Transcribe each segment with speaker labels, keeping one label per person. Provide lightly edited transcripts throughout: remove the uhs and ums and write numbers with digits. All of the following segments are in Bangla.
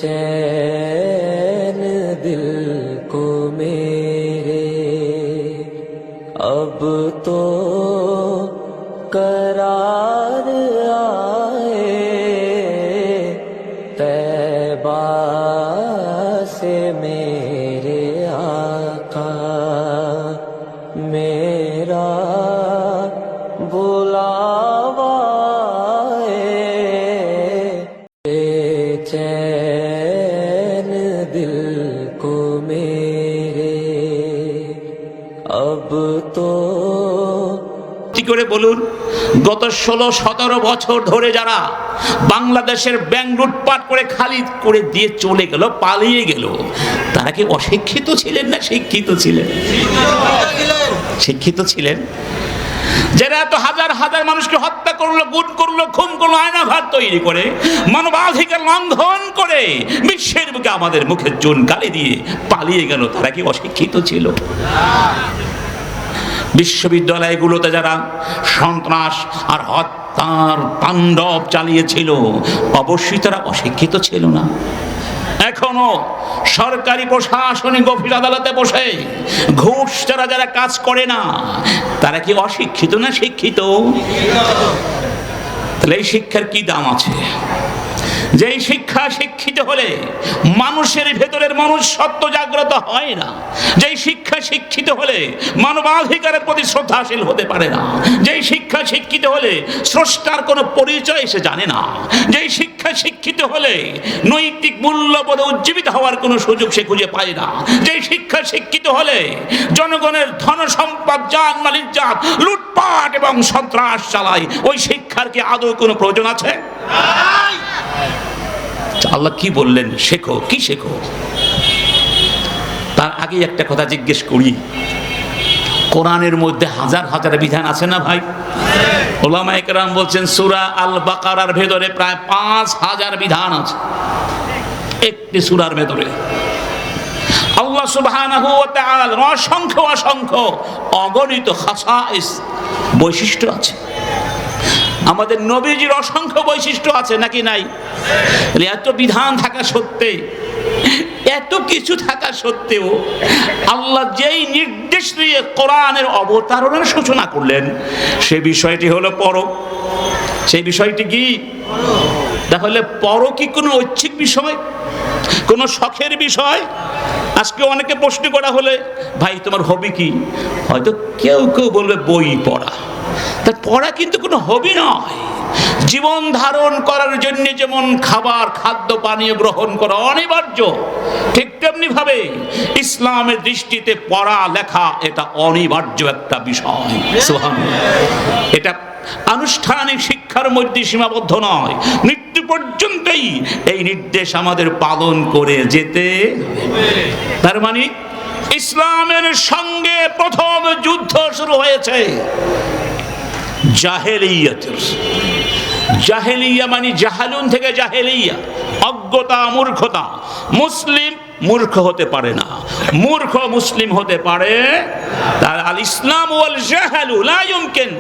Speaker 1: चैन दिल को मेरे अब तो करार आए तैबा से मेरे आका मेरा बुलावा चैन दिल को मेरे अब तो
Speaker 2: কি করে বলুন, গত 16-17 বছর ধরে যারা বাংলাদেশের ব্যাংক লুটপাট করে খালি করে দিয়ে চলে গেল, পালিয়ে গেল, তারা কি অশিক্ষিত ছিলেন না শিক্ষিত ছিলেন? শিক্ষিত ছিলেন। যারা এত হাজার হাজার মানুষকে হত্যা করলো, গুম করলো, খুন করলো, আয়নাঘর তৈরি করে, মানবাধিকার লঙ্ঘন করে বিশ্বের বুকে আমাদের মুখে চুন কালি দিয়ে পালিয়ে গেল, তারা কি অশিক্ষিত ছিল? বিশ্ববিদ্যালয়গুলোতে যারা সন্ত্রাস আর হত্যার তাণ্ডব চালিয়েছিল, অবশ্যই তারা অশিক্ষিত ছিল না। এখনো সরকারি প্রশাসনিক অফিস আদালতে বসে ঘুষ ছাড়া যারা কাজ করে না, তারা কি অশিক্ষিত না শিক্ষিত? তাহলে এই শিক্ষার কি দাম আছে? যে শিক্ষা শিক্ষিত হলে মানুষের ভেতরের মনুষ্যত্ব জাগ্রত হয় না, যে শিক্ষা শিক্ষিত হলে মানবাধিকারের প্রতি শ্রদ্ধাশীল হতে পারে না, যে শিক্ষা শিক্ষিত হলে স্রষ্টার কোনো পরিচয় সে জানে না, যে শিক্ষা শিক্ষিত হলে নৈতিক মূল্যবোধে উজ্জীবিত হওয়ার কোনো সুযোগ সে খুঁজে পায় না, যে শিক্ষা শিক্ষিত হলে জনগণের ধন সম্পদ জান মাল ইজ্জত লুটপাট এবং সন্ত্রাস চালায়, ওই শিক্ষার কি আদৌ কোনো প্রয়োজন আছে? আল্লাহ কি বললেন? শেখো। কি শেখো? তার আগে একটা কথা জিজ্ঞেস করি, কোরআনের মধ্যে হাজার হাজার বিধান আছে না ভাই? ওলামায়ে কেরাম বলছেন সূরা আল বাকারার ভেতরে প্রায় 5000 বিধান আছে একটি সূরার ভেতরে। আল্লাহ সুবহানাহু ওয়া তাআলার অসংখ্য অসংখ্য অগণিত খাসাইস বৈশিষ্ট্য আছে। আমাদের নবীজির অসংখ্য বৈশিষ্ট্য আছে নাকি নাই? এত বিধান থাকা সত্ত্বে, এত কিছু থাকা সত্ত্বেও আল্লাহ যেই নির্দেশ দিয়ে কোরআনের অবতারণের সূচনা করলেন, সে বিষয়টি হলো পরক। সেই বিষয়টি কি? তাহলে পরক কি কোনো ঐচ্ছিক বিষয়, কোনো শখের বিষয়? আজকে অনেকে প্রশ্ন করা হলে, ভাই তোমার হবি কি? হয়তো কেউ কেউ বলবে বই পড়া। তা পড়া কিন্তু কোনো হবি নয়। জীবন ধারণ করার জন্য যেমন খাবার খাদ্য পানীয় গ্রহণ করা অনিবার্য, ঠিক তেমনি ভাবে ইসলামের দৃষ্টিতে পড়া লেখা এটা অনিবার্য একটা বিষয়। সুবহানাল্লাহ। এটা আনুষ্ঠানিক শিক্ষার মধ্যে সীমাবদ্ধ নয়, মৃত্যু পর্যন্তই এই নির্দেশ আমাদের পালন করে যেতে হবে। তার মানে ইসলামের সঙ্গে প্রথম যুদ্ধ শুরু হয়েছে জাহেলিয়াতের। জাহেলিয়া মানে জাহালুন থেকে জাহেলিয়া, অজ্ঞতা, মূর্খতা। মুসলিম মূর্খ হতে পারে না, মূর্খ মুসলিম হতে পারে। তার আল ইসলাম ওয়াল জাহালু লা ইউমকিন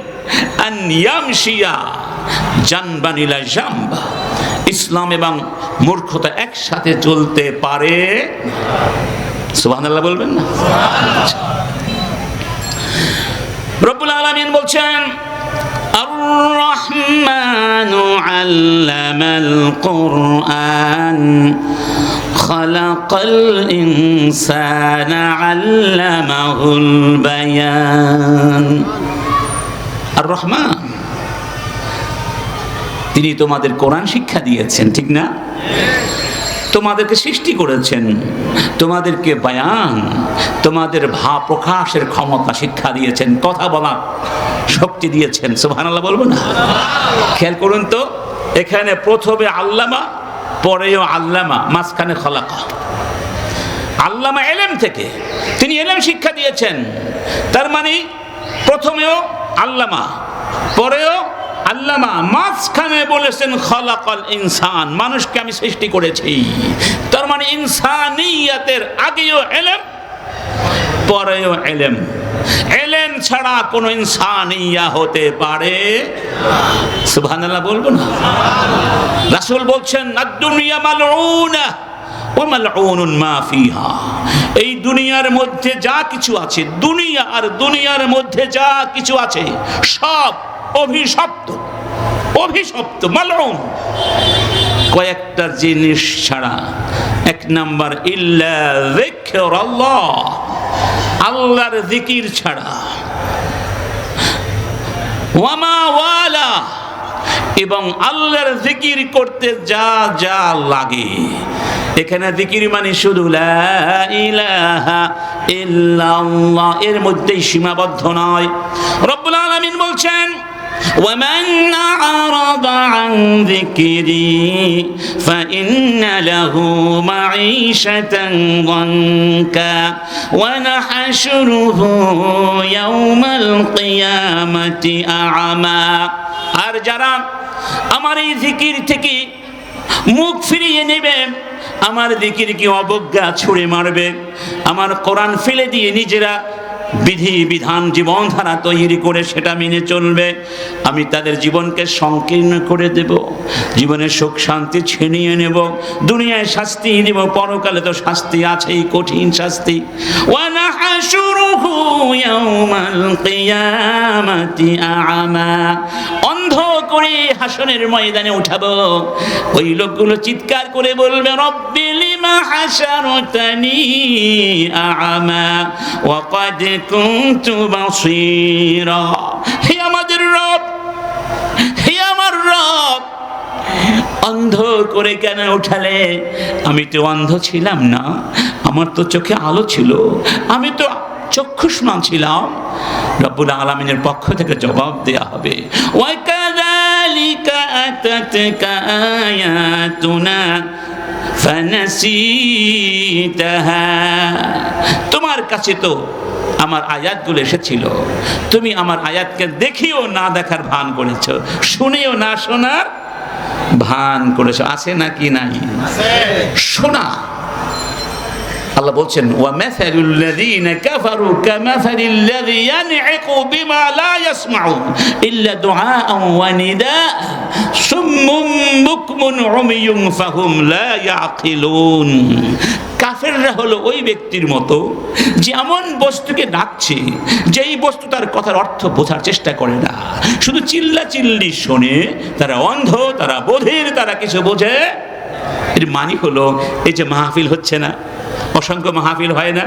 Speaker 2: আন ইয়ামশিয়া জানবান ইলা জামবা। ইসলাম এবং মূর্খতা একসাথে চলতে পারে। সুবহানাল্লাহ বলবেন না? রব্বুল আলামিন বলছেন, আর-রাহমানু আল্লামাল কুরআন খালাকাল ইনসানা আল্লামাহুল বায়ান। আর-রহমান, তিনি তোমাদের কোরআন শিক্ষা দিয়েছেন, ঠিক না? তোমাদেরকে সৃষ্টি করেছেন, তোমাদেরকে বায়ান, তোমাদের ভাব প্রকাশের ক্ষমতা শিক্ষা দিয়েছেন, কথা বলার শক্তি দিয়েছেন। সুবহানাল্লাহ বলবো না? খেয়াল করুন তো, এখানে প্রথমে আল্লামা, পরেও আল্লামা, মাঝখানে খলাকা। আল্লামা এলেম থেকে, তিনি এলেম শিক্ষা দিয়েছেন। তার মানে প্রথমেও আল্লামা, পরেও আল্লামা, মাঝখানে বলেছেন খলাকাল ইনসান, মানুষকে আমি সৃষ্টি করেছি। তার মানে ইনসানিয়াতের আগেও এলেম, পরেও এলেম। এলেম ছাড়া কোন ইনসানিয়া হতে পারে? সুবহানাল্লাহ বলবো না? রাসূল বলছেন, আদ-দুনিয়া মালউনা ওয়া মালউনুন মা ফিহা। এই দুনিয়ার মধ্যে যা কিছু আছে, দুনিয়া আর দুনিয়ার মধ্যে যা কিছু আছে সব অভিশপ্ত, অভিশপ্ত, মালউন। কয়েকটা জিনিস ছাড়া, এক নাম্বার ইল্লা যিকরাল্লাহ, আল্লাহর জিকির ছাড়া, ওয়া মা ওয়ালা, এবং আল্লাহর জিকির করতে যা যা লাগে। এখানে জিকির মানে শুধু লা ইলাহা ইল্লাল্লাহ এর মধ্যেই সীমাবদ্ধ নয়। রব্বুল আলামিন বলছেন ومن أعرض عن ذكري فإن له معيشة ضنكا ونحشره يوم القيامة أعمى। আর যারা আমার এই জিকির থেকে মুখ ফিরিয়ে নেবে, আমার জিকিরকে অবজ্ঞা ছুঁড়ে মারবে, আমার কোরআন ফেলে দিয়ে নিজেরা বিধি বিধান জীবনধারা তৈরি করে সেটা মেনে চলবে, আমি তাদের জীবনকে সংকীর্ণ করে দেব, জীবনের সুখ শান্তি ছিনিয়ে নেব, দুনিয়ায় শাস্তি দেব, পরকালে তো শাস্তি আছেই, কঠিন শাস্তি। ওয়া নাহশুরুহু ইয়াউমাল কিয়ামাতি আ'মা, অন্ধ করে হাসরের ময়দানে উঠাবো। ওই লোকগুলো চিৎকার করে বলবে রব্বি লিমা হাশারতানি আ'মা ওয়া ক্বাদ কুনতু বাসীরা। হে আমাদের রব, হে আমার রব, অন্ধ করে কেন উঠালে? আমি তো অন্ধ ছিলাম না, আমার তো চোখে আলো ছিল, আমি তো চক্ষুষ্মান ছিলাম। রব্বুল আলামিনের পক্ষ থেকে জবাব দেয়া হবে ওয়া কাযালিকা আতাতকা আয়াতুনা ফানাসিতাহা, তোমার কাছে তো আমার আয়াতগুলো এসেছিল, তুমি আমার আয়াতকে দেখিও না দেখার ভান করেছো, শুনেও না শোনার ভান করেছো। আছে নাকি নাই? শোনা। আল্লাহ বলছেন ওয়া মাসালুল লাযীনা কাফারু কামাসালিল্লাযী ইয়ানঈকু বিমা লা ইয়াসমাউ ইল্লা দুআআন ওয়া নিদাআ সুম্মুম বুকমুন উমিয়ুন ফাহুম লা ইয়াকিলুন। কাফেররা হলো ওই ব্যক্তির মতো যে এমন বস্তুকে ডাকছে যেই বস্তু তার কথার অর্থ বোঝার চেষ্টা করে না, শুধু চিল্লা চিল্লি শোনে। তারা অন্ধ, তারা বধির, তারা কিছু বোঝে। এর মানে হলো এই যে মাহফিল হচ্ছে না, অসংখ্য মাহফিল হয় না,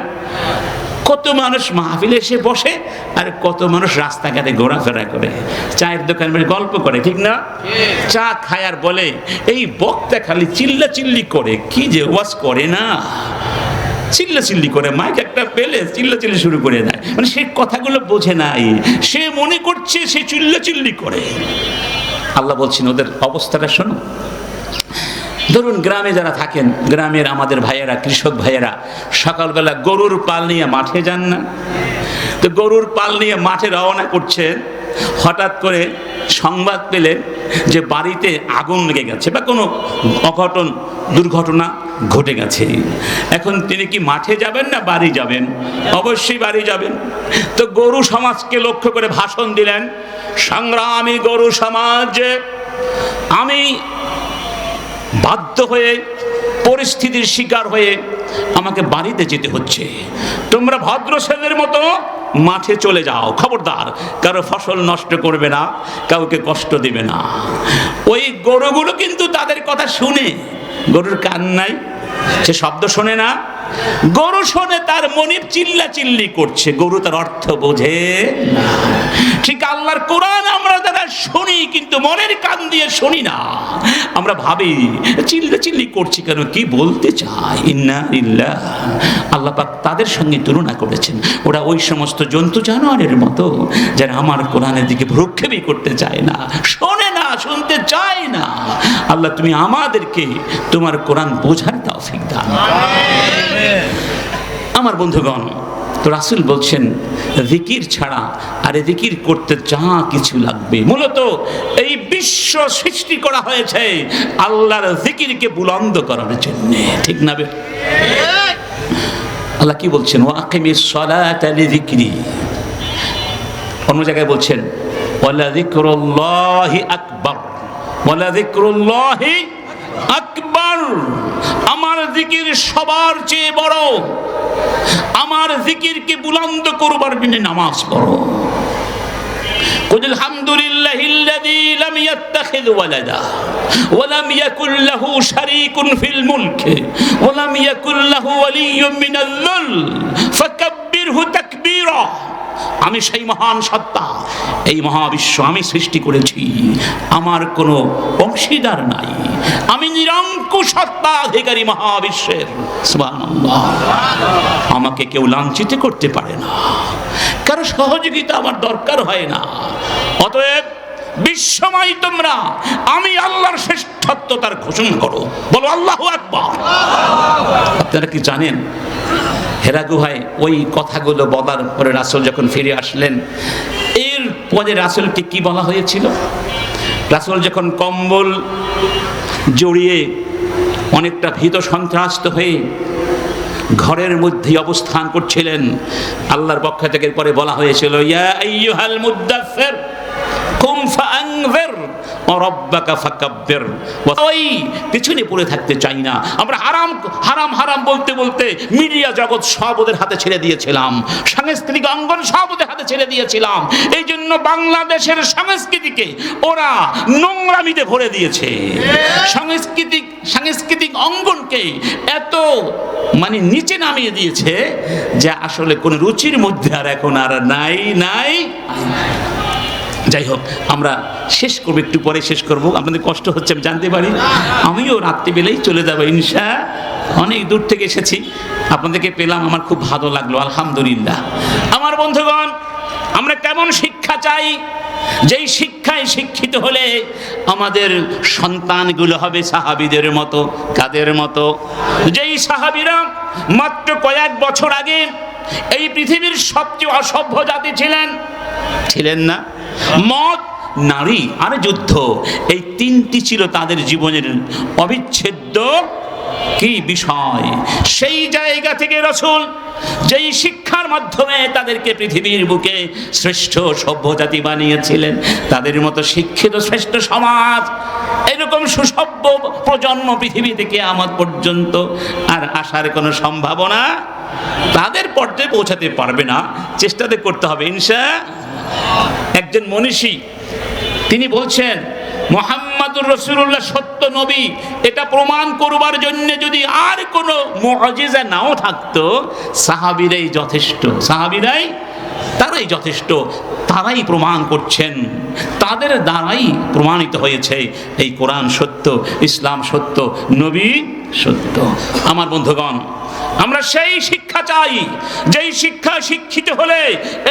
Speaker 2: কত মানুষ মাহফিলে এসে বসে আর কত মানুষ রাস্তাঘাটে ঘোরাফেরা করে, চায়ের দোকানে গল্প করে, ঠিক না? চা খায় আর বলে এই বক্তা খালি চিল্লা চিল্লি করে, কি যে ওয়াজ করে না, চিল্লা চিল্লি করে, মাইক একটা পেলে চিল্লা চিল্লি শুরু করে দেয়। মানে সে কথাগুলো বোঝে নাই, সে মনে করছে সে চিল্লা চিল্লি করে। আল্লাহ বলছেন ওদের অবস্থাটা শোনো। ধরুন গ্রামে যারা থাকেন, গ্রামের আমাদের ভাইয়েরা, কৃষক ভাইয়েরা সকালবেলা গরুর পাল নিয়ে মাঠে যান না? তো গরুর পাল নিয়ে মাঠে রওনা করছেন, হঠাৎ করে সংবাদ পেলেন যে বাড়িতে আগুন লেগে গেছে বা কোনো অঘটন দুর্ঘটনা ঘটে গেছে। এখন তিনি কি মাঠে যাবেন না বাড়ি যাবেন? অবশ্যই বাড়ি যাবেন। তো গরু সমাজকে লক্ষ্য করে ভাষণ দিলেন, সংগ্রামী গরু সমাজ, আমি বাধ্য হয়ে পরিস্থিতির শিকার হয়ে আমাকে বাড়িতে যেতে হচ্ছে, তোমরা ভদ্র ছেলের মতো মাঠে চলে যাও, খবরদার কারো ফসল নষ্ট করবে না, কাউকে কষ্ট দেবে না। ওই গরুগুলো কিন্তু তাদের কথা শুনে, গরুর কান নাই, সে শব্দ শোনে না, গরু শোনে তার মনিব চিল্লা চিল্লি করছে, গরু তার অর্থ বোঝে না। ঠিক আল্লাহর কোরআন আমরা যারা শুনি কিন্তু মনের কান দিয়ে শুনি না, আমরা ভাবি চিল্লা চিল্লি করছি কেন, কি বলতে চায়। ইন্না লিল্লাহ। আল্লাহ পাক তাদের সঙ্গে তুলনা করেছেন, ওরা ওই সমস্ত জন্তু জানোয়ারের মতো যারা আমার কোরআনের দিকে ভ্রুক্ষেপই করতে চায় না, শোনে না, শুনতে চায় না। আল্লাহ তুমি আমাদেরকে তোমার কোরআন বোঝার তৌফিক দান। আমার বন্ধুগণ, তো রাসূল বলছেন জিকির ছাড়া, আর জিকির করতে যা কিছু লাগবে, মূলত এই বিশ্ব সৃষ্টি করা হয়েছে আল্লাহর জিকিরকে বুলন্দ করার জন্য, ঠিক না? আল্লাহ কি বলছেন? ওয়া আকিমিস সালাতা লিযিকরি। অন্য জায়গায় বলছেন ওয়ালা যিকরুল্লাহি আকবার, ওয়ালা যিকরুল্লাহি আকবার। আমার জিকির সবার চেয়ে বড়, আমার জিকিরকে বুলন্দ করবার জন্য নামাজ পড়ো। قل الحمد لله الذي لم يتخذ ولدا ولم يكن له شريك في الملك ولم يكن له ولي من الذل فكبره تكبيرا। আমি সেই মহান সত্তা, এই মহাবিশ্ব আমি সৃষ্টি করেছি, আমার কোনো অংশীদার নাই, আমি নিরঙ্কুশ সত্তাধিকারী মহাবিশ্বের। সুবহানাল্লাহ। আমাকে কেউ লাঞ্ছিত করতে পারে না, কারো সহযোগিতা আমার দরকার হয় না। অতএব বিশ্বময় তোমরা আমি আল্লাহর শ্রেষ্ঠত্বতার ঘোষণা করো, বলো আল্লাহু আকবার। আপনারা কি জানেন হেরা গুহায় ওই কথাগুলো বলার পরে রাসূল যখন ফিরে আসলেন, এর পরে রাসূলকে কি বলা হয়েছিল? রাসূল যখন কম্বল জড়িয়ে অনেকটা ভীত সন্ত্রস্ত হয়ে ঘরের মধ্যে অবস্থান করছিলেন, আল্লাহর পক্ষ থেকে পরে বলা হয়েছিল, ইয়া আইয়ুহাল মুদ্দাসসির কুম ফাআনযির ওয়া রাব্বাকা ফাকাব্বির। ওই পিছনে পড়ে থাকতে চাই না। আমরা হারাম হারাম হারাম বলতে বলতে মিডিয়া জগৎ সব ওদের হাতে ছেড়ে দিয়েছিলাম, সাংস্কৃতিক অঙ্গন সব ওদের হাতে ছেড়ে দিয়েছিলাম। এই জন্য বাংলাদেশের সংস্কৃতিকে ওরা নোংরামিতে ভরে দিয়েছে। সাংস্কৃতিক অঙ্গনকে এত মানে নিচে নামিয়ে দিয়েছে যে আসলে কোন রুচির মধ্যে আর এখন আর নাই। যাই হোক, আমরা শেষ করবো, একটু পরে শেষ করবো। আপনাদের কষ্ট হচ্ছে আমি জানতে পারি, আমিও রাত্রিবেলাই চলে যাবো ইনশাআল্লাহ। অনেক দূর থেকে এসেছি, আপনাদেরকে পেলাম, আমার খুব ভালো লাগলো, আলহামদুলিল্লাহ। আমার বন্ধুগণ, আমরা কেমন শিক্ষা চাই? যেই শিক্ষায় শিক্ষিত হলে আমাদের সন্তানগুলো হবে সাহাবীদের মতো। কাদের মতো? যেই সাহাবীরা মাত্র কয়েক বছর আগে এই পৃথিবীর সবচেয়ে অসভ্য জাতি ছিলেন না? মদ, নারী আর যুদ্ধ, এই তিনটি ছিল তাদের জীবনের অবিচ্ছেদ্য কি বিষয়। সেই জায়গা থেকে রাসূল যেই শিক্ষার মাধ্যমে তাদেরকে পৃথিবীর বুকে শ্রেষ্ঠ সভ্য জাতি বানিয়েছিলেন, তাদের মতো শিক্ষিত শ্রেষ্ঠ সমাজ, এরকম সুসভ্য প্রজন্ম পৃথিবী থেকে আমার পর্যন্ত আর আসার কোনো সম্ভাবনা তাদের পর্যায়ে পৌঁছাতে পারবে না। চেষ্টাতে করতে হবে ইনশাআল্লাহ। একজন মনীষী তিনি বলছেন, মুহাম্মাদুর রাসূলুল্লাহ সত্য নবী, এটা প্রমাণ করবার জন্য যদি আর কোনো মুআজিজা নাও থাকতো, সাহাবীরাই যথেষ্ট। তারাই যথেষ্ট, তারাই প্রমাণ করছেন, তাদের দ্বারাই প্রমাণিত হয়েছে এই কোরআন সত্য, ইসলাম সত্য, নবী সত্য। আমার বন্ধুগণ, আমরা সেই শিক্ষা চাই যেই শিক্ষা শিক্ষিত হলে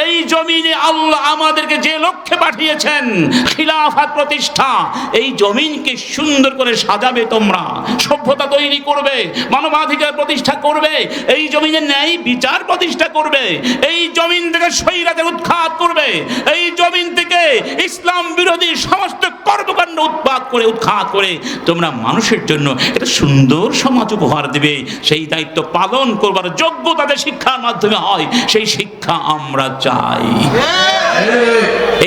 Speaker 2: এই জমিনে আল্লাহ আমাদেরকে যে লক্ষ্যে পাঠিয়েছেন, খিলাফত প্রতিষ্ঠা, এই জমিনকে সুন্দর করে সাজাবে তোমরা, সভ্যতা তৈরি করবে, মানবাধিকার প্রতিষ্ঠা করবে, এই জমিনে ন্যায় বিচার প্রতিষ্ঠা করবে, এই জমিন থেকে স্বৈরাচার উৎখাত করবে, এই জমিন থেকে ইসলাম বিরোধী সমস্ত কর্মকাণ্ড উৎখাত করে তোমরা মানুষের জন্য একটা সুন্দর সমাজ উপহার দেবে। সেই দায়িত্ব পালন করবার যোগ্য তাদের শিক্ষার মাধ্যমে হয়, সেই শিক্ষা আমরা চাই।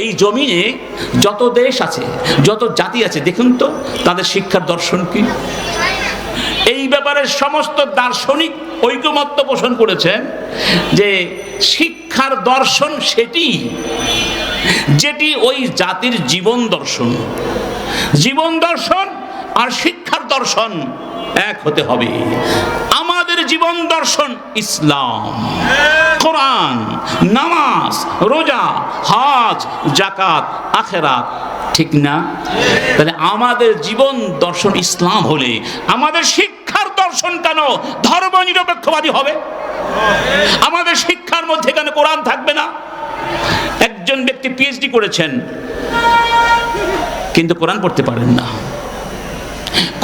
Speaker 2: এই জমিনে যত দেশ আছে, যত জাতি আছে, দেখুন তো তাদের শিক্ষার দর্শন কি। এই ব্যাপারে সমস্ত দার্শনিক ঐকমত্য পোষণ করেছেন যে শিক্ষার দর্শন যেটি ওই জাতির জীবন দর্শন আর শিক্ষার দর্শন এক হতে হবে। আমাদের জীবন দর্শন ইসলাম, কোরআন, নামাজ, রোজা, হজ, যাকাত, আখিরাত, ঠিক না? তাহলে আমাদের জীবন দর্শন ইসলাম হলে আমাদের শিক্ষার দর্শন কেন ধর্মনিরপেক্ষবাদী হবে? আমাদের শিক্ষার মধ্যে কেন কোরআন থাকবে না? একজন ব্যক্তি পিএইচডি করেছেন কিন্তু কোরআন পড়তে পারেন না,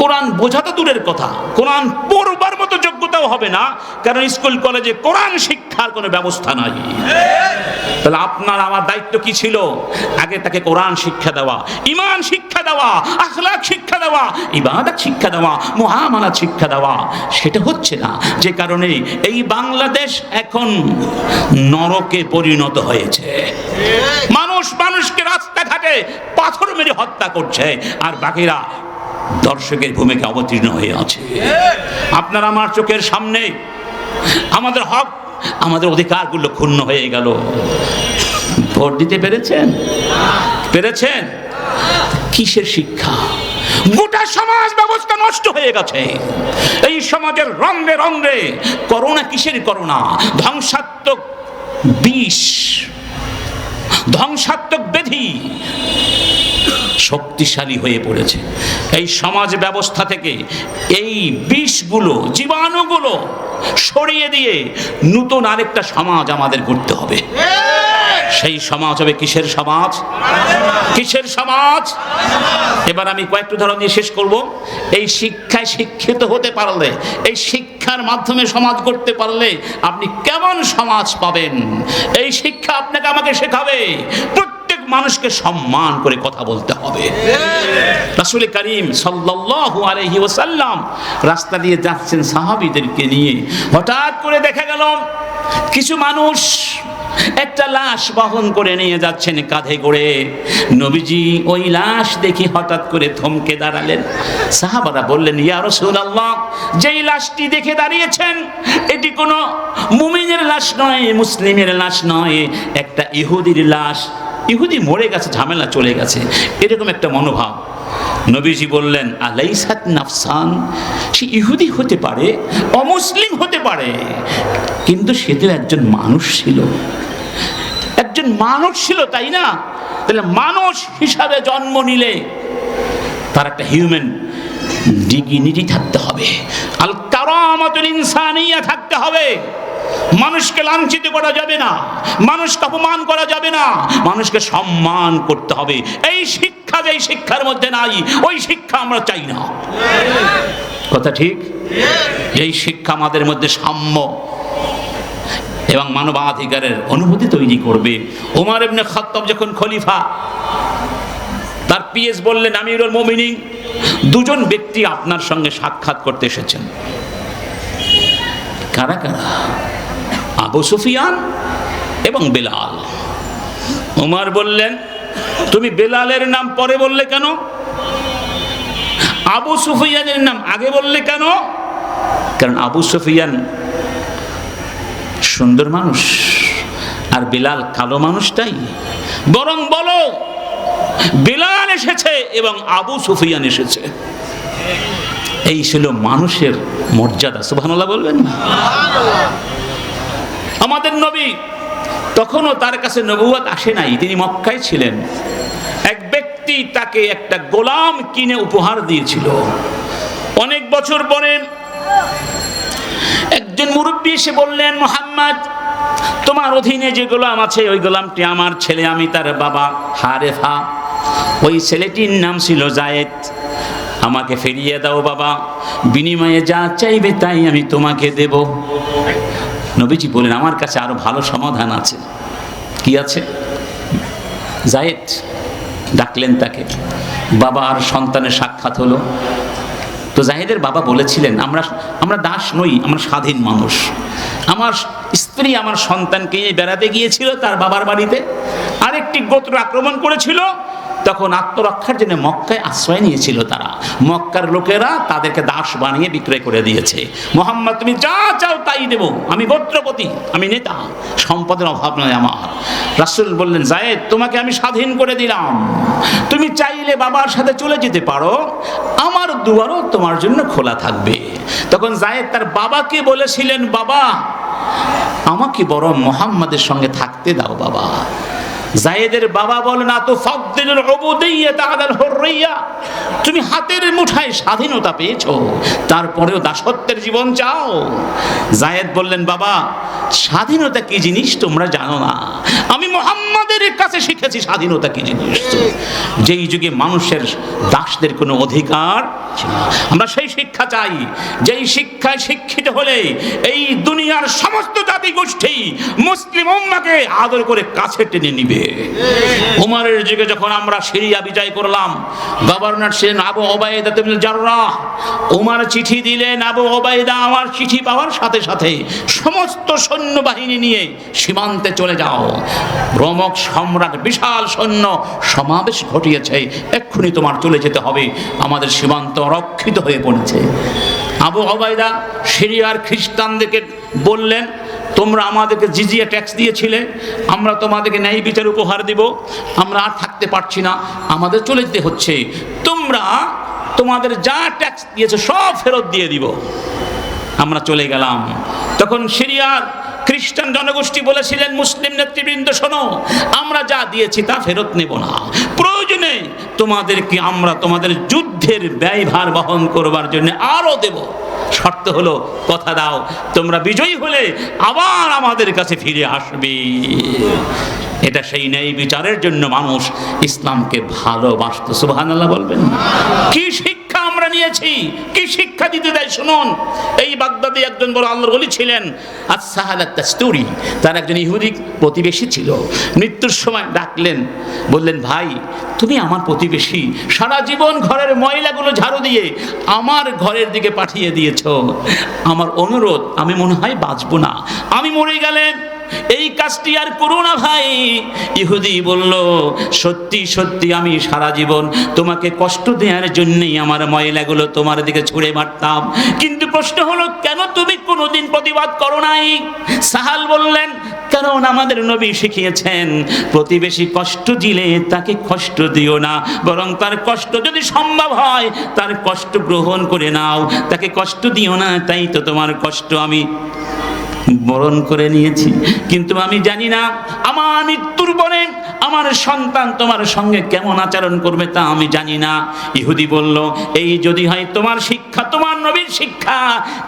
Speaker 2: কোরআন বোঝা তো দূরের কথা, কোরআন পড়বার মতো যোগ্যতাও হবে না, কারণ স্কুল কলেজে কোরআন শিক্ষার কোনো ব্যবস্থা নাই। তাহলে আপনার আমার দায়িত্ব কি ছিল? আগে তাকে কোরআন শিক্ষা দেওয়া, ঈমান শিক্ষা দেওয়া, আখলাক শিক্ষা দেওয়া, ইবাদত শিক্ষা দেওয়া, মুআমালাত শিক্ষা দেওয়া। সেটা হচ্ছে না, যে কারণে এই বাংলাদেশ এখন নরকে পরিণত হয়েছে। মানুষকে রাস্তাঘাটে পাথর মেরে হত্যা করছে, আর বাকিরা দর্শকের ভূমিকা অবতীর্ণ হয়ে আছে। আপনার আমার চোখের সামনে আমাদের হক, আমাদের অধিকারগুলো ক্ষুণ্ণ হয়ে গেল। ভোট দিতে পেরেছেন? পেরেছেন? কিসের শিক্ষা? গোটা সমাজ ব্যবস্থা নষ্ট হয়ে গেছে। এই সমাজের রঙে রঙে করোনা। কিসের করোনা? ধ্বংসাত্মক বিষ, ধ্বংসাত্মক ব্যাধি শক্তিশালী হয়ে পড়েছে। এই সমাজ ব্যবস্থা থেকে এই বিষগুলো, জীবাণুগুলো সরিয়ে দিয়ে নতুন আরেকটা সমাজ আমাদের গড়তে হবে। সেই সমাজ হবে কিসের সমাজ? কিসের সমাজ? এবার আমি কয়েকটা উদাহরণ দিয়ে শেষ করব। এই শিক্ষায় শিক্ষিত হতে পারলে, এই শিক্ষার মাধ্যমে সমাজ গড়তে পারলে আপনি কেমন সমাজ পাবেন, এই শিক্ষা আপনাকে আমাকে শেখাবে প্রত্যেক মানুষকে সম্মান করে কথা বলতে হবে। রাসূল করিম সাল্লাল্লাহু আলাইহি ওয়াসাল্লাম রাস্তা দিয়ে যাচ্ছেন সাহাবীদেরকে নিয়ে। হঠাৎ করে দেখা গেল কিছু মানুষ একটা লাশ বহন করে নিয়ে যাচ্ছেন কাঁধে করে। নবীজি ওই লাশ দেখি হঠাৎ করে থমকে দাঁড়ালেন। সাহাবারা বললেন, ইয়া রাসূলুল্লাহ, যেই লাশটি দেখে দাঁড়িয়েছেন এটি কোনো মুমিনের লাশ নয়, মুসলিমের লাশ নয়, একটা ইহুদির লাশ। ইহুদি মরে গেছে, ঝামেলা চলে গেছে, এরকম একটা মনোভাব। নবীজি বললেন, আলাইসাত নাফসান, সে ইহুদি হতে পারে, অমুসলিম হতে পারে, কিন্তু সে তো একজন মানুষ ছিল, একজন মানুষ ছিল, তাই না? তাহলে মানুষ হিসাবে জন্ম নিলে তার একটা হিউম্যান ডিগনিটি থাকতে হবে, আল কারামাতুল ইনসানিয়া থাকতে হবে। মানুষকে লাঞ্ছিত করা যাবে না, মানুষকে অপমান করা যাবে না, মানুষকে সম্মান করতে হবে। এই শিক্ষা যেই শিক্ষার মধ্যে নাই, ওই শিক্ষা আমরা চাই না। কথা ঠিক? এই শিক্ষা আমাদের মধ্যে সাম্য এবং মানবাধিকারের অনুভূতি তৈরি করবে। ওমর ইবনে খাত্তাব যখন খলিফা, তার পিএস বললেন, আমিরুল মুমিনিন, দুজন ব্যক্তি আপনার সঙ্গে সাক্ষাৎ করতে এসেছেন। কারা কারা? আবু সুফিয়ান এবং বেলাল। ওমর বললেন, তুমি বেলালের নাম পরে বললে কেন? আবু সুফিয়ানের নাম আগে বললে কেন? কারণ আবু সুফিয়ান সুন্দর মানুষ আর বেলাল কালো মানুষটাই। বরং বলো বেলাল এসেছে এবং আবু সুফিয়ান এসেছে। এই ছিল মানুষের মর্যাদা। সুবহানাল্লাহ বলবেন না? আমাদের নবী তখনও তার কাছে নবুয়ত আসে নাই, তিনি মক্কায় ছিলেন। এক ব্যক্তি তাকে একটা গোলাম কিনে উপহার দিয়েছিল। অনেক বছর পরে একজন মুরব্বী এসে বললেন, মুহাম্মদ, তোমার অধীনে যে গোলাম আছে ওই গোলামটি আমার ছেলে, আমি তার বাবা হারেফা। ওই ছেলেটির নাম ছিল জায়েদ। আমাকে ফিরিয়ে দাও বাবা, বিনিময়ে যা চাইবে তাই আমি তোমাকে দেব। নবীজি বলেন, আমার কাছে আরো ভালো সমাধান আছে। কি আছে? জায়েদ ডাকলেন তাকে। বাবা আর সন্তানের সাক্ষাৎ হলো। তো জাহেদের বাবা বলেছিলেন, আমরা দাস নই, আমরা স্বাধীন মানুষ। আমার স্ত্রী আমার সন্তানকে নিয়ে বেড়াতে গিয়েছিল তার বাবার বাড়িতে, আরেকটি গোত্র আক্রমণ করেছিল। তখন আত্মরক্ষার জন্য মক্কায় আশ্রয় নিয়েছিল তারা। মক্কার লোকেরা তাদেরকে দাস বানিয়ে বিক্রয় করে দিয়েছে। মুহাম্মদ, তুমি যা চাও তাই দেব, আমি গোত্রপতি, আমি নেতা, সম্পদের অভাব নয় আমার। রাসূল বললেন, জায়েদ, তোমাকে আমি স্বাধীন করে দিলাম, তুমি চাইলে বাবার সাথে চলে যেতে পারো, আমার দুয়ারও তোমার জন্য খোলা থাকবে। তখন জায়েদ তার বাবাকে বলেছিলেন, বাবা, আমাকে বরং মুহাম্মাদের সঙ্গে থাকতে দাও বাবা। জায়েদের বাবা বলেন, আতুফাদ্দিলুল উবুদিয়্যাতা আলাল হুররিয়্যা, তুমি হাতের মুঠায় স্বাধীনতা পেয়েছো, তারপরেও দাসত্বের জীবন চাও? জায়েদ বললেন, বাবা, স্বাধীনতা কি জিনিস তোমরা জানো না, আমি মুহাম্মাদের কাছে শিখেছি স্বাধীনতা কি জিনিস। যেই যুগে মানুষের দাসদের কোনো অধিকার ছিল না, আমরা সেই শিক্ষা চাই, যেই শিক্ষায় শিক্ষিত হলে এই দুনিয়ার সমস্ত জাতি গোষ্ঠী মুসলিম উম্মাহকে আদর করে কাছে টেনে নিবে। উমরের যুগে যখন আমরা সিরিয়া বিজয় করলাম, গভর্নর ছিলেন আবু ওবায়দা ইবনে জাররাহ। উমর চিঠি দিলেন, আবু ওবায়দা আমার চিঠি পাওয়ার সাথে সাথে সমস্ত সৈন্যবাহিনী নিয়ে সীমান্তে চলে যাও, রোমক সম্রাট বিশাল সৈন্য সমাবেশ ঘটিয়েছে, এক্ষুনি তোমার চলে যেতে হবে, আমাদের সীমান্ত রক্ষিত হয়ে পড়েছে। আবু ওবায়দা সিরিয়ার খ্রিস্টানদেরকে বললেন, তোমরা আমাদেরকে জিজিয়া ট্যাক্স দিয়েছিলে, আমরা তোমাদেরকে ন্যায় বিচার উপহার দিব, আমরা আর থাকতে পারছি না, আমাদের চলে যেতে হচ্ছে, তোমরা তোমাদের যা ট্যাক্স দিয়েছে সব ফেরত দিয়ে দিব। আমরা চলে গেলাম। তখন সিরিয়ার খ্রিস্টান জনগোষ্ঠী বলেছিলেন, মুসলিম নেতৃবৃন্দ শোনো, আমরা যা দিয়েছি তা ফেরত নেব না, প্রয়োজনে তোমাদেরকে আমরা তোমাদের যুদ্ধের ব্যয়ভার বহন করবার জন্য আরো দেব, শর্ত হলো কথা দাও তোমরা বিজয়ী হলে আবার আমাদের কাছে ফিরে আসবে। এটা সেই ন্যায় বিচারের জন্য মানুষ ইসলামকে ভালোবাসত। সুবহানাল্লাহ বলবেন। কি শিক্ষা আমরা নিয়েছি, কি শিক্ষা দিতে দেয় শুনুন। এই বাগদাদে একজন বড় আল্লাহর ওলি ছিলেন, আস-সাহাল আত-তাস্তুরি, তার একজন ইহুদি প্রতিবেশী ছিল। মৃত্যুর সময় ডাকলেন, বললেন, ভাই তুমি আমার প্রতিবেশী, সারা জীবন ঘরের ময়লাগুলো ঝাড়ু দিয়ে আমার ঘরের দিকে পাঠিয়ে দিয়েছ, আমার অনুরোধ, আমি মনে হয় বাঁচব না, আমি মরে গেলে এই কাজটি আর করো না ভাই। ইহুদি বলল, সত্যি সত্যি আমি সারা জীবন তোমাকে কষ্ট দেওয়ার জন্যই আমার ময়লাগুলো তোমার দিকে ছুঁড়ে মারতাম, কিন্তু প্রশ্ন হলো কেন তুমি কোনোদিন প্রতিবাদ করো নাই? সাহাল বললেন, কারণ আমাদের নবী শিখিয়েছেন প্রতিবেশী কষ্ট দিলে তাকে কষ্ট দিও না, বরং তার কষ্ট যদি সম্ভব হয় তার কষ্ট গ্রহণ করে নাও, তাকে কষ্ট দিও না। তাই তো তোমার কষ্ট আমি বরণ করে নিয়েছি, কিন্তু আমি জানি না আমার মৃত্যুর পরে আমার সন্তান তোমার সঙ্গে কেমন আচরণ করবে, তা আমি জানি না। ইহুদি বলল, এই যদি হয় তোমার শিক্ষা, তোমার নবীর শিক্ষা,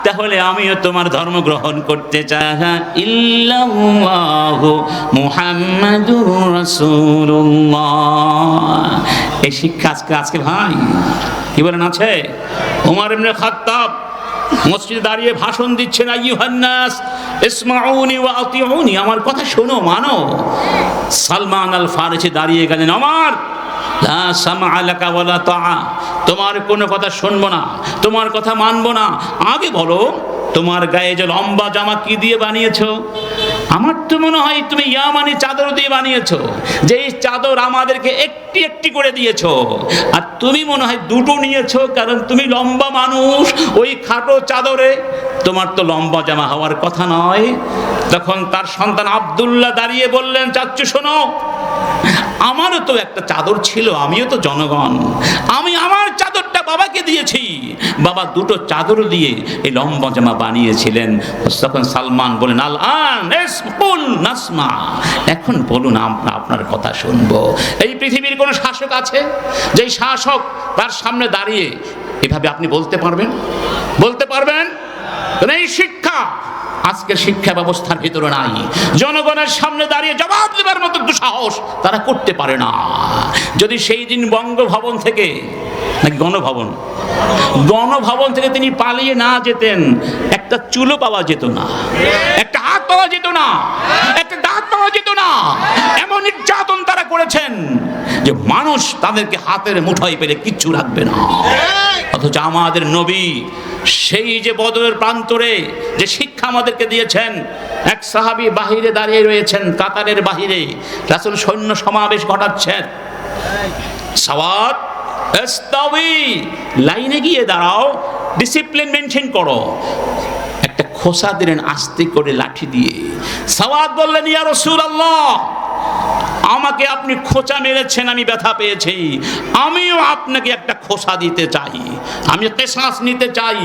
Speaker 2: তাহলে আমিও তোমার ধর্ম গ্রহণ করতে চাই। ইল্লাল্লাহু মুহাম্মাদুর রাসূলুল্লাহ। এই শিক্ষা আজকে ভাই কি বলেন আছে? ওমর ইবনে খাত্তাব মসজিদে দাঁড়িয়ে ভাষণ দিচ্ছেন, আইয়ুহান নাস ইসমাউনি ওয়া আতিউনি, আমার কথা শোনো, মানো। সালমান আল ফারিসি দাঁড়িয়ে গেলেন, ওমর লা সামআ লাকা ওয়ালা তাআ, তোমার কোনো কথা শুনবো না, তোমার কথা মানবো না। আগে বলো তোমার গায়ে যে লম্বা জামা কি দিয়ে বানিয়েছো? আমার তো মনে হয় তুমি ইয়ামানি চাদর দিয়ে বানিয়েছো, যে চাদর আমাদেরকে একটি একটি করে দিয়েছো, আর তুমি মনে হয় দুটো নিয়েছো, কারণ তুমি লম্বা মানুষ, ওই খাটো চাদরে তোমার তো লম্বা জামা হওয়ার কথা নয়। তখন তার সন্তান আব্দুল্লাহ দাঁড়িয়ে বললেন, চাচ্চু শোনো, আমারও তো একটা চাদর ছিল, আমিও তো জনগণ, আমি আমার চাদরটা বাবাকে দিয়েছি, বাবা দুটো চাদর দিয়ে এই লম্বা জামা বানিয়েছিলেন। তখন সালমান বলেন, আল আন ইসকুল নাসমা, এখন বলুন আমরা আপনার কথা শুনবো। এই পৃথিবীর কোন শাসক আছে যেই শাসক তার সামনে দাঁড়িয়ে এভাবে আপনি বলতে পারবেন? বলতে পারবেন? এই শিক্ষা আজকের শিক্ষা ব্যবস্থার ভিতরে নাই। জনগণের সামনে দাঁড়িয়ে জবাব দেবার মতো দুঃসাহস তারা করতে পারে না। যদি সেই দিন বঙ্গভবন থেকে, নাকি গণভবন থেকে তিনি পালিয়ে না যেতেন, একটা চুলো পাওয়া যেত না, একটা হাত পাওয়া যেত না, একটা দাঁত পাওয়া যেত না। এমন নির্যাতন তারা করেছেন যে মানুষ তাদেরকে হাতের মুঠোয় পেলে কিচ্ছু রাখবে না। অথচ আমাদের নবী সেই যে বদরের প্রান্তরে যে শিক্ষা আমাদেরকে দিয়েছেন, এক সাহাবী বাহিরে দাঁড়িয়ে রয়েছেন, কাতারের বাহিরে রাসূল সৈন্য সমাবেশ ঘটাচ্ছেন। সাওয়াত ইস্তাওয়ি, লাইনে গিয়ে দাঁড়াও, ডিসিপ্লিন মেনটেন করো। একটা খোসা দিলেন আস্তে করে লাঠি দিয়ে। সাওয়াত বললেন, ইয়া রাসূলুল্লাহ, আমাকে আপনি খোঁচা মেরেছেন, আমি ব্যথা পেয়েছি, আমিও আপনাকে একটা খোঁচা দিতে চাই, আমি কিসাস নিতে চাই।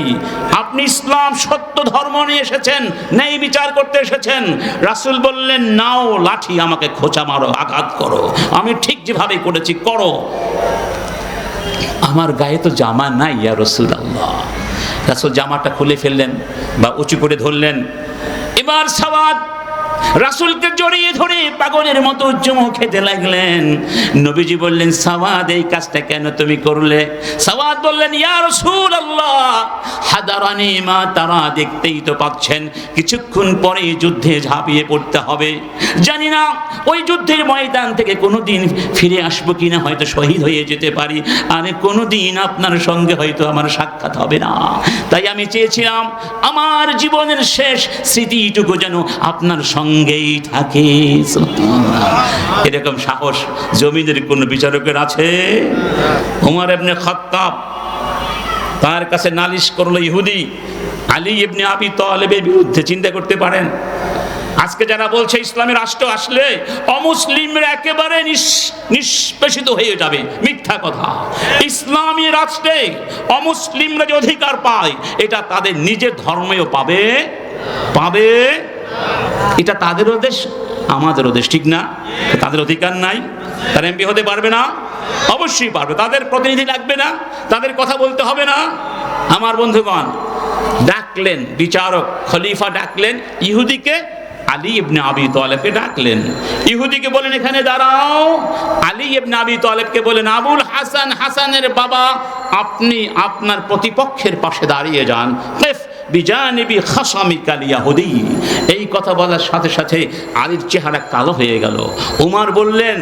Speaker 2: আপনি ইসলাম সত্য ধর্ম নিয়ে এসেছেন, ন্যায় বিচার করতে এসেছেন। রাসূল বললেন, নাও লাঠি, আমাকে খোঁচা মারো, আঘাত করো, আমি ঠিক যেভাবে করেছি করো। আমার গায়ে তো জামা নাই ইয়া রাসূলুল্লাহ। রাসূল জামাটা খুলে ফেললেন বা উঁচু করে ধরলেন। এবার সাওয়াদ রাসূলকে জড়িয়ে ধরে পাগলের মতো চুমু খেতে লাগলেন। নবীজি বললেন, সাওয়াদ এই কাজটা কেন তুমি করলে? সাওয়াদ বললেন, ইয়া রাসূলুল্লাহ, হাদারানি মা তারা, দেখতেই তো পাচ্ছেন কিছুক্ষণ পরে যুদ্ধে ঝাঁপিয়ে পড়তে হবে। জানি না ওই যুদ্ধের ময়দান থেকে কোনোদিন ফিরে আসবো কিনা, হয়তো শহীদ হয়ে যেতে পারি, আর কোনোদিন আপনার সঙ্গে হয়তো আমার সাক্ষাৎ হবে না। তাই আমি চেয়েছিলাম আমার জীবনের শেষ স্মৃতিটুকু যেন আপনার সঙ্গেই থাকে। এরকম সাহস জমিনের কোন বিচারকের আছে? ওমর ইবনে খাত্তাব, তার কাছে নালিশ করলো ইহুদি আলী ইবনে আবি তালেবের বিরুদ্ধে। চিন্তা করতে পারেন, আজকে যারা বলছে ইসলামী রাষ্ট্র আসলে অমুসলিমরা একেবারে নিষ্পেষিত হয়ে যাবে, মিথ্যা কথা। ইসলামী রাষ্ট্রে অমুসলিমরা যে অধিকার পায়, এটা তাদের নিজের ধর্মেও পাবে। এটা তাদেরও দেশ, আমাদেরও দেশ, ঠিক না? তাদের অধিকার নাই? তারা এমপি হতে পারবে না? অবশ্যই পারবে। তাদের প্রতিনিধি লাগবে না? তাদের কথা বলতে হবে না? আমার বন্ধুগণ, ডাকলেন বিচারক, খলিফা ডাকলেন ইহুদিকে, আলী ইবনে আবি তালেবকে ডাকলেন। ইহুদিকে বলেন, এখানে দাঁড়াও। আলী ইবনে আবি তালেবকে বলেন, আবুল হাসান, হাসানের বাবা, আপনি আপনার প্রতিপক্ষের পাশে দাঁড়িয়ে যান। বিজানিবি খাসামিকাল ইয়াহুদি। এই কথা বলার সাথে সাথে আলীর চেহারা কালো হয়ে গেল। ওমর বললেন,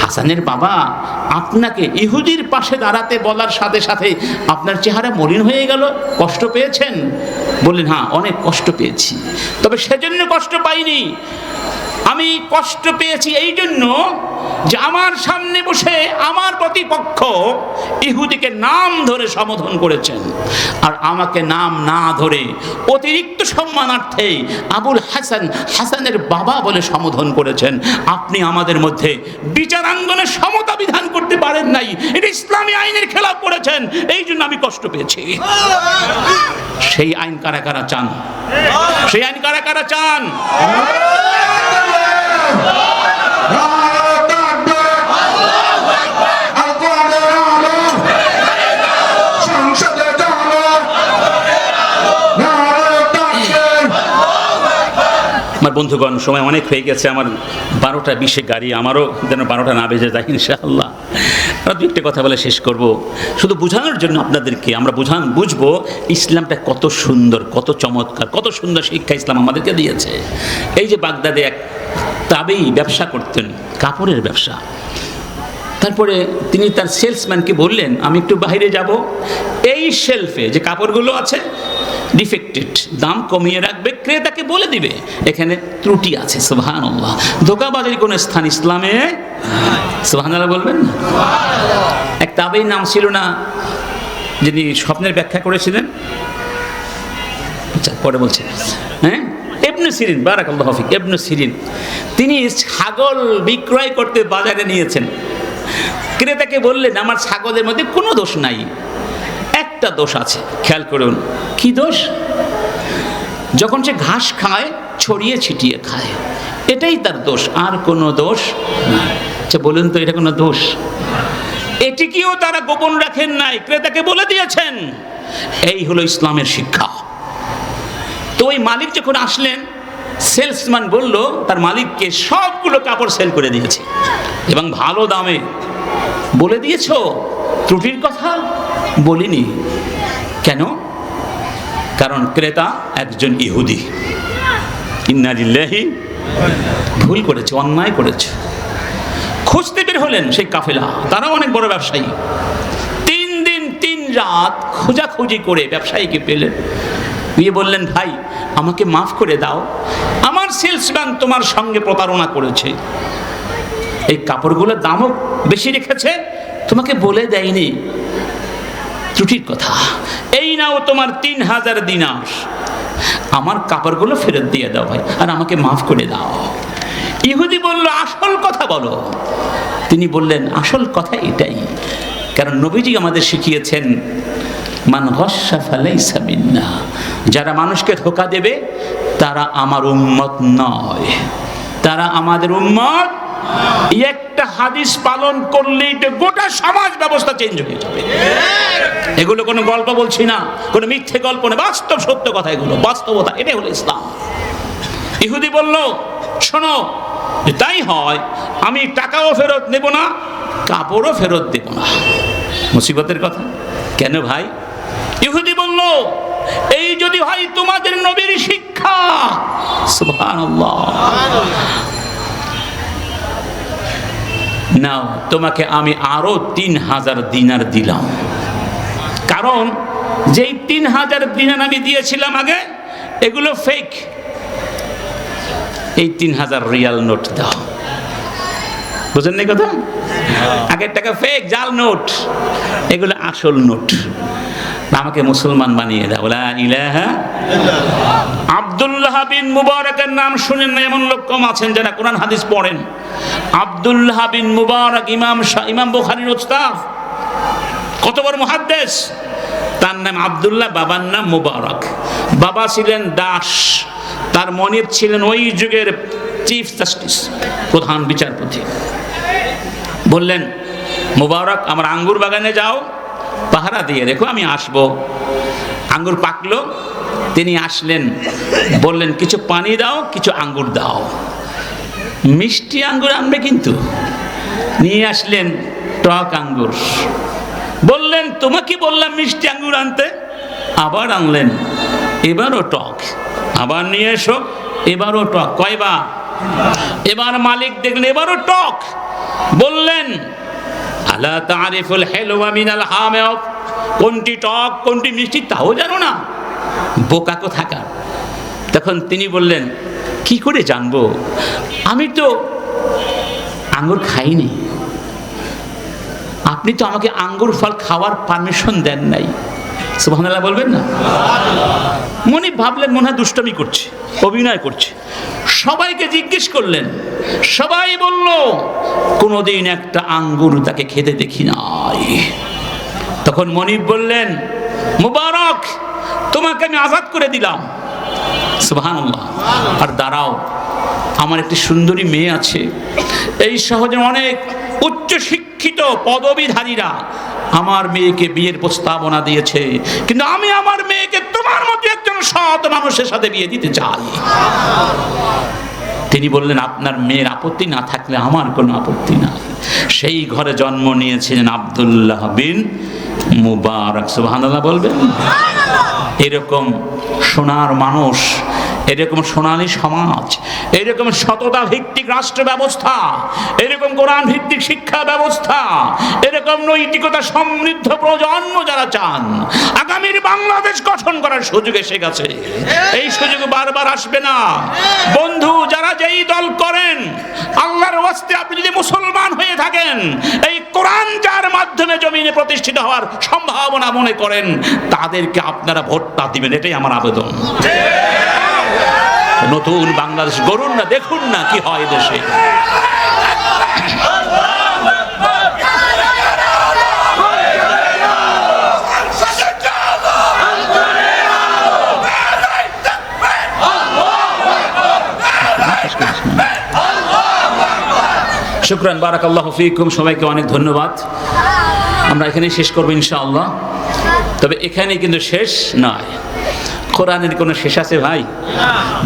Speaker 2: হাসানের বাবা, আপনাকে ইহুদির পাশে দাঁড়াতে বলার সাথে সাথে আপনার চেহারা মলিন হয়ে গেল, কষ্ট পেয়েছেন? বললেন, হ্যাঁ, অনেক কষ্ট পেয়েছি, তবে সেজন্য কষ্ট পাইনি। আমি কষ্ট পেয়েছি এই জন্য যে আমার সামনে বসে আমার প্রতিপক্ষ ইহুদিকে নাম ধরে সম্বোধন করেছেন, আর আমাকে নাম না ধরে অতিরিক্ত সম্মানার্থে আবুল হাসান, হাসানের বাবা বলে সম্বোধন করেছেন। আপনি আমাদের মধ্যে বিচারাঙ্গনে সমতা বিধান করতে পারেন নাই, এটা ইসলামী আইনের খেলাফ করেছেন, এই জন্য আমি কষ্ট পেয়েছি। সেই আইন কারা কারা চান? সেই আইন কারা কারা চান? আমার বন্ধুগণ, সময় অনেক হয়ে গেছে, আমার 12টা 20 গাড়ি, আমারও যেন 12টা না বেজে যায় ইনশাআল্লাহ। আর দু একটা কথা বলে শেষ করব, শুধু বোঝানোর জন্য আপনাদেরকে। আমরা বুঝবো ইসলামটা কত সুন্দর, কত চমৎকার, কত সুন্দর শিক্ষা ইসলাম আমাদেরকে দিয়েছে। এই যে বাগদাদে এক তাবেই ব্যবসা করতেন, কাপড়ের ব্যবসা। তারপরে তিনি তার সেলসম্যানকে বললেন, আমি একটু বাইরে যাব, এই শেলফে যে কাপড়গুলো আছে ডিফেক্টেড, দাম কমিয়ে রাখবে, ক্রেতাকে বলে দিবে এখানে ত্রুটি আছে। সুবহানাল্লাহ। ধোঁকাবাজির কোন স্থান ইসলামে? সুবহানাল্লাহ বলবেন না? এক তাবেই নাম ছিল না যিনি স্বপ্নের ব্যাখ্যা করেছিলেন? আচ্ছা, পরে বলছি। হ্যাঁ, ইবনে সিরিন, বারাকাল্লাহু ফিক, ইবনে সিরিন। তিনি ছাগল বিক্রয় করতে বাজারে নিয়েছেন। ক্রেতাকে বললেন, আমার ছাগলের মধ্যে কোনো দোষ নাই, একটা দোষ আছে, খেয়াল করুন। কি দোষ? যখন সে ঘাস খায় ছড়িয়ে ছিটিয়ে খায়, এটাই তার দোষ, আর কোনো দোষ না। আচ্ছা বলুন তো, এটা কোনো দোষ? এটিকেও তারা গোপন রাখেন নাই, ক্রেতাকে বলে দিয়েছেন। এই হলো ইসলামের শিক্ষা। তো ওই মালিক যখন আসলেন, সেলসম্যান বলল তার মালিককে, সবগুলো কাপড় সেল করে দিয়েছে এবং ভালো দামে। বলে দিয়েছো, ত্রুটির কথা বলিনি। কেন? কারণ ক্রেতা একজন ইহুদি। ইন্না লিল্লাহি, ভুল করেছে, অন্যায় করেছে। খুঁজতে বের হলেন সেই কাফেলা, তারা অনেক বড় ব্যবসায়ী। 3 দিন 3 রাত খোঁজাখুঁজি করে ব্যবসায়ীকে পেলেন। গিয়ে বললেন, ভাই আমাকে মাফ করে দাও, আমার সেলসম্যান তোমার সঙ্গে প্রতারণা করেছে, এই কাপড়গুলোর দামও বেশি রেখেছে, তোমাকে বলে দেয়নি, ত্রুটির কথা। এই নাও তোমার 3000 দিনার, আমার কাপড়গুলো ফেরত দিয়ে দাও ভাই, আর আমাকে মাফ করে দাও। ইহুদি বলল, আসল কথা বলো। তিনি বললেন, আসল কথা এটাই, কারণ নবীজি আমাদের শিখিয়েছেন, মান গাশশা ফালাইসা মিন্না, যারা মানুষকে ধোঁকা দেবে তারা আমার উম্মত নয়, তারা আমাদের উম্মত। এই একটা হাদিস পালন করলেই তো গোটা সমাজ ব্যবস্থা চেঞ্জ হয়ে যাবে। এগুলো কোনো গল্প বলছি না, কোনো মিথ্যে গল্প না, বাস্তব সত্য কথা, এগুলো বাস্তবতা। এটাই হলো ইসলাম। ইহুদি বলল, শোনো, তাই হয় আমি টাকাও ফেরত নেব না, কাপড়ও ফেরত দেব না। মুসিবতের কথা। কেন ভাই? ইহুদি বলল, এই যদি হয় তোমাদের নবীর শিক্ষা। সুবহানাল্লাহ। নাও, তোমাকে আমি আরো 3000 দিনার দিলাম, কারণ যেই 3000 দিনার আমি দিয়েছিলাম আগে, এগুলো ফেক। এই 3000 রিয়াল নোট দাও। বুঝেন না কথা? আগের টাকা ফেক, জাল নোট, এগুলো আসল নোট। আমাকে মুসলমান বানিয়ে দাও। লা ইলাহা ইল্লাল্লাহ। আব্দুল্লাহ বিন মুবারকের নাম শুনেন না এমন লোক কম আছেন যারা কোরআন হাদিস পড়েন। আব্দুল্লাহ বিন মুবারক ইমাম বুখারীর উস্তাদ, কত বড় মুহাদ্দিস। তার নাম আব্দুল্লাহ, বাবার নাম মুবারক। বাবা ছিলেন দাস, তার মনিব ছিলেন ওই যুগের চিফ জাস্টিস, প্রধান বিচারপতি। বললেন, মুবারক আমার আঙ্গুর বাগানে যাও, পাহারা দিয়ে রেখো, আমি আসব। আঙ্গুর পাকলো, তিনি আসলেন, বললেন কিছু পানি দাও, কিছু আঙ্গুর দাও। মিষ্টি আঙ্গুর আনবে কিন্তু। নিয়ে আসলেন টক আঙ্গুর। বললেন তোমাকে বললাম মিষ্টি আঙ্গুর আনতে, আবার আনলেন, এবারও টক। আবার নিয়ে এসো, এবারও টক। কয়বার? এবার মালিক দেখলেন এবারও টক। বললেন, আলা তারিফুল হেলওয়া মিনাল হামিদ, কোনটি টক কোনটি মিষ্টি তাও জানো না? বোকা কোথাকার। তখন তিনি বললেন, কি করে জানবো? আমি তো আঙ্গুর খাইনি, আপনি তো আমাকে আঙ্গুর ফল খাওয়ার পারমিশন দেন নাই। সুবহানাল্লাহ বলবেন না? মনে ভাবলেন মনে হয় দুষ্টমি করছে, অভিনয় করছে। সবাইকে জিজ্ঞেস করলেন, সবাই বলল কোনোদিন একটা আঙ্গুর তাকে খেতে দেখি নাই। তখন মনিব বললেন, মুবারক তোমাকে আমি আজাদ করে দিলাম। সুবহানাল্লাহ। আর দাঁড়াও, আমার একটি সুন্দরী মেয়ে আছে, এই সহজে অনেক উচ্চ শিক্ষিত পদবীধারীরা আমার মেয়েকে বিয়ের প্রস্তাবনা দিয়েছে, কিন্তু আমি আমার মেয়েকে তোমার মতো একজন সৎ মানুষের সাথে বিয়ে দিতে চাই। তিনি বললেন, আপনার মেয়ের আপত্তি না থাকলে আমার কোনো আপত্তি নাই। সেই ঘরে জন্ম নিয়েছিলেন আব্দুল্লাহ বিন মুবারক। সুবহানাল্লাহ বলবেন? এরকম সোনার মানুষ, এরকম সোনালী সমাজ, এরকম সততা ভিত্তিক রাষ্ট্র ব্যবস্থা, এরকম কোরআন ভিত্তিক শিক্ষা ব্যবস্থা, এরকম নৈতিকতা সমৃদ্ধ প্রজন্ম যারা চান, আগামীর বাংলাদেশ গঠন করার সুযোগ এসে গেছে। এই সুযোগ বারবার আসবে না। বন্ধু, যারা যেই দল করেন, আল্লাহর ওয়াস্তে আপনি যদি মুসলমান হয়ে থাকেন, এই কোরআন যার মাধ্যমে জমিনে প্রতিষ্ঠিত হওয়ার সম্ভাবনা মনে করেন, তাদেরকে আপনারা ভোটটা দিবেন, এটাই আমার আবেদন। নতুন বাংলাদেশ গড়ুন না, দেখুন না কি হয় দেশে। শুকরান, বারাকাল্লাহু ফীকুম। সবাইকে অনেক ধন্যবাদ। আমরা এখানেই শেষ করবো ইনশাআল্লাহ। তবে এখানে কিন্তু শেষ নয়, কোরআনের কোনো শেষ আছে ভাই?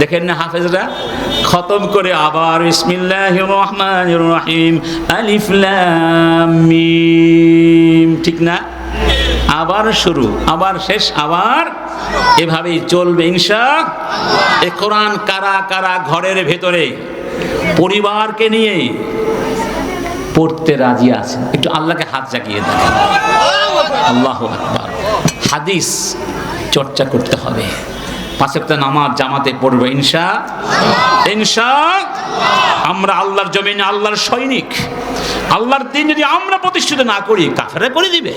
Speaker 2: দেখেন না হাফেজরা খতম করে আবার বিসমিল্লাহির রহমানির রহিম, আলিফ লাম মিম, ঠিক না? আবার শুরু, আবার শেষ, আবার এভাবেই চলবে ইনশাআল্লাহ। এই কোরআন কারা কারা ঘরের ভেতরে পরিবারকে নিয়ে পড়তে রাজি আছে? একটু আল্লাহকে হাত জাগিয়ে দেন। আল্লাহু আকবার। হাদিস চর্চা করতে হবে, 5 ওয়াক্ত নামাজ জামাতে পড়বো ইনশাআল্লাহ। আমরা আল্লাহর জমিনে আল্লাহর সৈনিক। আল্লাহর দিন যদি আমরা প্রতিষ্ঠিত না করি, কাফেররা করে দিবে।